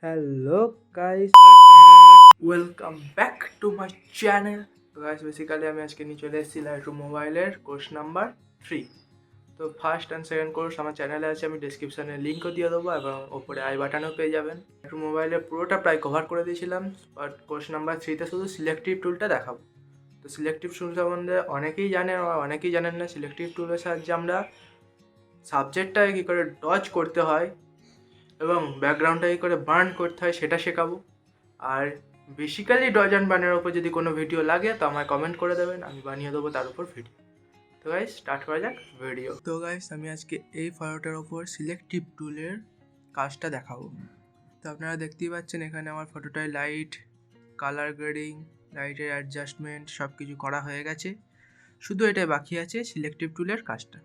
Hello guys, welcome back to my channel. তো guys basically আমি আজকে নিয়ে চলে এসেছি লাইটরুম মোবাইলের কোর্স নাম্বার 3। তো ফার্স্ট অ্যান্ড সেকেন্ড কোর্স আমার চ্যানেলে আছে, আমি ডিসক্রিপশানে লিঙ্কও দিয়ে দেবো এবং ওপরে আই বাটনও পেয়ে যাবেন। লাইটরুম মোবাইলের পুরোটা প্রায় কভার করে দিয়েছিলাম, বাট কোর্স নাম্বার 3তে শুধু সিলেক্টিভ টুলটা দেখাবো। তো সিলেক্টিভ টুল সম্বন্ধে অনেকেই জানে আর অনেকেই জানেন না। সিলেক্টিভ টুলের সাহায্যে আমরা সাবজেক্টটাকে কী করে ডজ করতে হয় এবং ব্যাকগ্রাউন্ডটা কী করে বার্ন করতে হয় সেটা শেখাবো। আর বেসিক্যালি ডজ অ্যান্ড বার্নের ওপর যদি কোনো ভিডিও লাগে তো আমায় কমেন্ট করে দেবেন, আমি বানিয়ে দেবো তার উপর ভিডিও। তো গাইস স্টার্ট করা যাক ভিডিও। তো গাইস আমি আজকে এই ফটোটার ওপর সিলেক্টিভ টুলের কাজটা দেখাবো। তো আপনারা দেখতেই পাচ্ছেন এখানে আমার ফটোটায় লাইট, কালার গ্রেডিং, লাইটের অ্যাডজাস্টমেন্ট সব কিছু করা হয়ে গেছে, শুধু এটাই বাকি আছে সিলেক্টিভ টুলের কাজটা।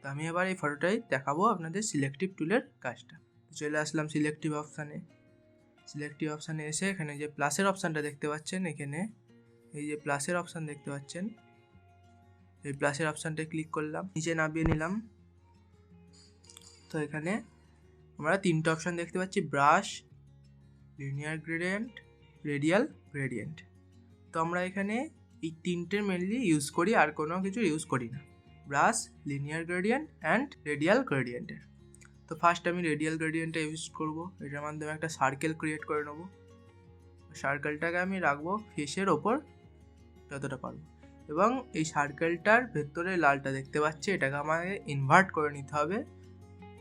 তো আমি এবার এই ফটোটাই দেখাবো আপনাদের সিলেক্টিভ টুলের কাজটা। চলে আসলাম সিলেক্টিভ অপশানে এসে এখানে যে প্লাসের অপশানটা দেখতে পাচ্ছেন, এখানে এই যে প্লাসের অপশান দেখতে পাচ্ছেন, এই প্লাসের অপশানটা ক্লিক করলাম, নিচে নামিয়ে নিলাম। তো এখানে আমরা তিনটে অপশান দেখতে পাচ্ছি, brush, linear gradient, radial gradient. তো আমরা এখানে এই তিনটের মেনলি ইউজ করি, আর কোনো কিছু ইউজ করি না, brush, linear gradient and radial গ্রেডিয়েন্টের। তো ফার্স্ট আমি রেডিয়াল গ্রেডিয়েন্টটা ইউজ করব। এটার মাধ্যমে একটা সার্কেল ক্রিয়েট করে নেবো। সার্কেলটাকে আমি রাখবো ফেসের ওপর যতটা পারবো, এবং এই সার্কেলটার ভেতরে লালটা দেখতে পাচ্ছি, এটাকে আমাকে ইনভার্ট করে নিতে হবে।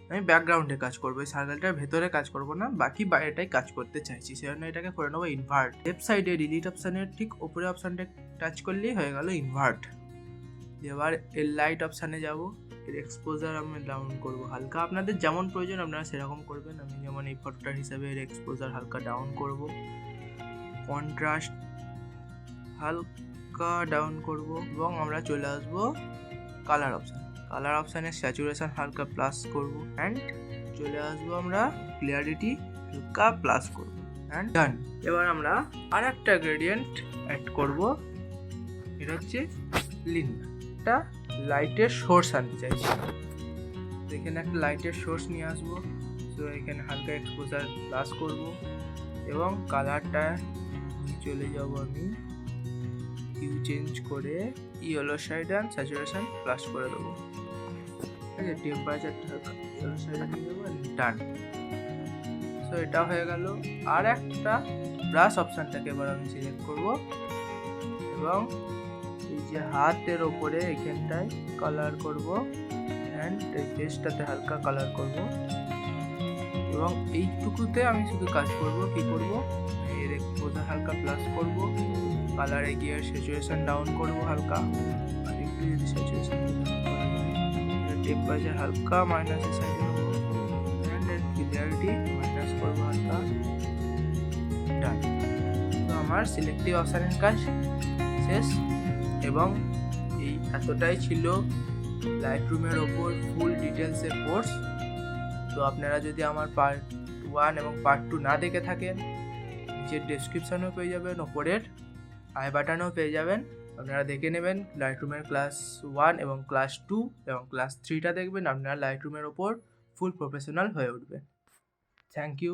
আমি ব্যাকগ্রাউন্ডে কাজ করবো, এই সার্কেলটার ভেতরে কাজ করবো না, বাকি বাইরেটাই কাজ করতে চাইছি, সেজন্য এটাকে করে নেবো ইনভার্ট। লেফট সাইডে ডিলিট অপশানের ঠিক ওপরে অপশানটা টাচ করলেই হয়ে গেল ইনভার্ট। এবার এর লাইট অপশানে যাব, এর এক্সপোজার আমি ডাউন করব হালকা, আপনাদের যেমন প্রয়োজন আপনারা সেরকম করবেন। আমি যেমন এই ফটোটার হিসাবে এর এক্সপোজার হালকা ডাউন করব, কন্ট্রাস্ট হালকা ডাউন করব, এবং আমরা চলে আসব কালার অপশানে স্যাচুরেশন হালকা প্লাস করব, অ্যান্ড চলে আসবো আমরা ক্লিয়ারিটি হালকা প্লাস করব, অ্যান্ড ডান। এবার আমরা আর একটা গ্রেডিয়েন্ট অ্যাড করব, এটা হচ্ছে লিনিয়ার। একটা লাইটের সোর্স আনতে চাইছি, এখানে একটা লাইটের সোর্স নিয়ে আসবো। তো এখানে হালকা এক্সপোজার প্লাস করব, এবং কালারটা চলে যাব আমি হিউ চেঞ্জ করে yellow side and saturation plus করে দেবো। ঠিক আছে, টেম্পারেচারটা হালকা ইয়েলো সাইডে নিয়ে দেবো, ডান। সো এটা হয়ে গেল। আর একটা ব্রাশ অপশানটাকে এবার আমি সিলেক্ট করব, এবং এই যে হাতের ওপরে এখানটায় কালার করব, অ্যান্ড এই ফেসটাতে হালকা কালার করব, এবং এইটুকুতে আমি শুধু কাজ করব। কি করব, এর এক্সপোজার হালকা প্লাস করব, কালারে গিয়ে স্যাচুরেশন ডাউন করব হালকা, আর একটু যদি স্যাচুরেশন টেম্পারেচার হালকা মাইনাসের সাইডে নেব, অ্যান্ড এর ক্লিয়ারিটি মাইনাস করবো হালকা, ডান। তো আমার সিলেক্টিভ অপশানের কাজ শেষ, এবং এই এতটাই ছিল লাইটরুমের ওপর ফুল ডিটেলসের কোর্স। তো আপনারা যদি আমার পার্ট 1 এবং পার্ট 2 না দেখে থাকেন, নিচের ডেসক্রিপশানেও পেয়ে যাবেন, ওপরের আই বাটনেও পেয়ে যাবেন, আপনারা দেখে নেবেন। লাইটরুমের ক্লাস 1 এবং ক্লাস 2 এবং ক্লাস 3টা দেখবেন, আপনারা লাইটরুমের ওপর ফুল প্রফেশনাল হয়ে উঠবেন। Thank you.